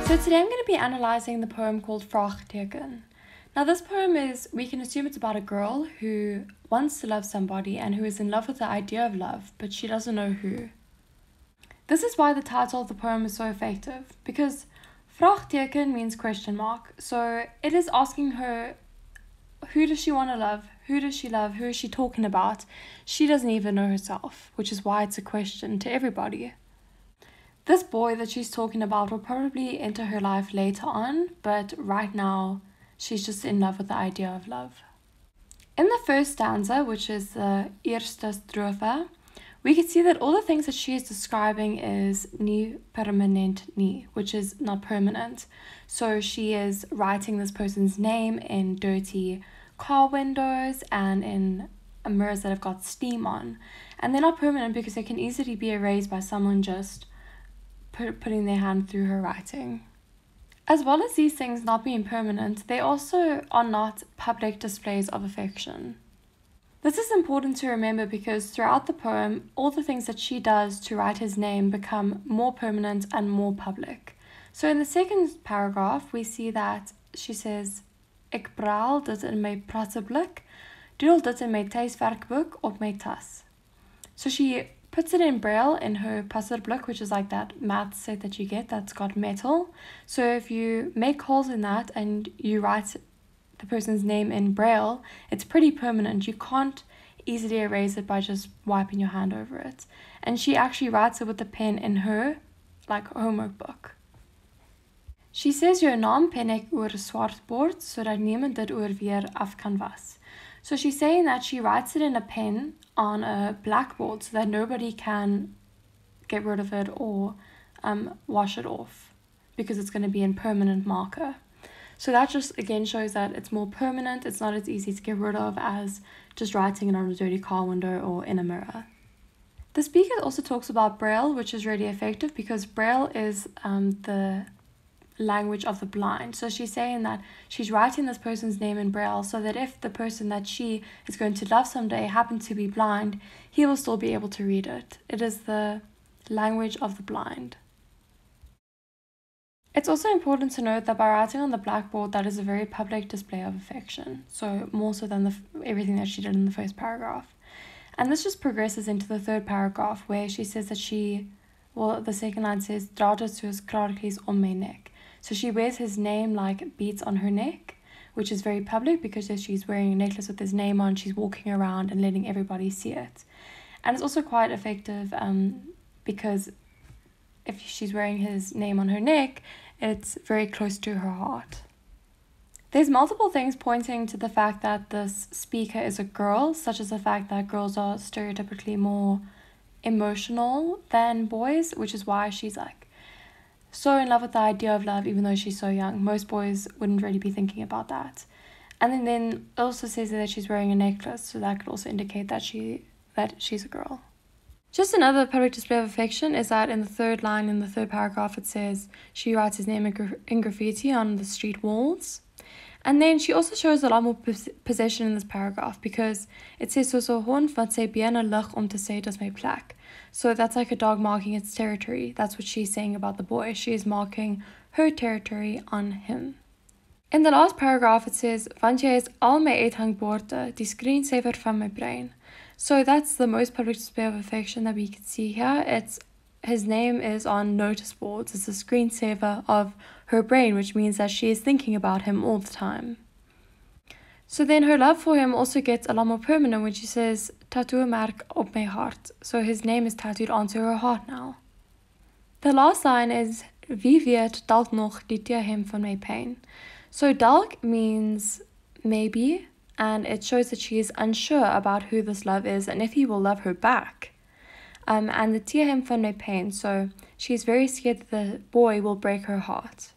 So today I'm going to be analysing the poem called Vraagteken. Now this poem we can assume it's about a girl who wants to love somebody and who is in love with the idea of love, but she doesn't know who. This is why the title of the poem is so effective, because Vraagteken means question mark, so it is asking her, who does she want to love? Who does she love? Who is she talking about? She doesn't even know herself, which is why it's a question to everybody. This boy that she's talking about will probably enter her life later on, but right now she's just in love with the idea of love. In the first stanza, which is the eerste strofe, we can see that all the things that she is describing is nie permanent nie, which is not permanent. So she is writing this person's name in dirty car windows and in mirrors that have got steam on. And they're not permanent because they can easily be erased by someone just putting their hand through her writing. As well as these things not being permanent, they also are not public displays of affection. This is important to remember because throughout the poem, all the things that she does to write his name become more permanent and more public. So in the second paragraph, we see that she says, Ek braal dit in my praateblik, doodle dit in my tuiswerkboek op my tas. So she puts it in braille in her praateblik, which is like that math set that you get that's got metal. So if you make holes in that and you write the person's name in braille, it's pretty permanent. You can't easily erase it by just wiping your hand over it. And she actually writes it with the pen in her homework book. She says jou naam pen ek oor 'n swart bord sodat niemand dit oorweer af kan was. So she's saying that she writes it in a pen on a blackboard so that nobody can get rid of it or wash it off because it's going to be in permanent marker. So that just again shows that it's more permanent. It's not as easy to get rid of as just writing it on a dirty car window or in a mirror. The speaker also talks about braille, which is really effective because braille is the language of the blind. So she's saying that she's writing this person's name in braille so that if the person that she is going to love someday happens to be blind, he will still be able to read it. It is the language of the blind. It's also important to note that by writing on the blackboard, that is a very public display of affection, so more so than everything that she did in the first paragraph. And this just progresses into the third paragraph where she says that the second line says, dra dit soos kraartjies om my nek. So she wears his name like beads on her neck, which is very public because if she's wearing a necklace with his name on, she's walking around and letting everybody see it. And it's also quite effective because if she's wearing his name on her neck, it's very close to her heart. There's multiple things pointing to the fact that this speaker is a girl, such as the fact that girls are stereotypically more emotional than boys, which is why she's so in love with the idea of love even though she's so young. Most boys wouldn't really be thinking about that. And then it also says that she's wearing a necklace, so that could also indicate that she's a girl. Just another public display of affection is that in the third line in the third paragraph it says she writes his name in graffiti on the street walls. And then she also shows a lot more possession in this paragraph because it says soos 'n hond wat sy bene lig om te sê dis my plek. So that's like a dog marking its territory. That's what she's saying about the boy. She is marking her territory on him. In the last paragraph it says want jy is al my uithangborde, die screensaver van my brein. So that's the most public display of affection that we can see here. His name is on notice boards. It's a screensaver of her brain, which means that she is thinking about him all the time. So then her love for him also gets a lot more permanent when she says, tattoo merk op my hart. So his name is tattooed onto her heart now. The last line is, wie weet dalk nog die teerhem van my pyn. So dalk means maybe, and it shows that she is unsure about who this love is and if he will love her back. And the teerhem van my pain, so she's very scared that the boy will break her heart.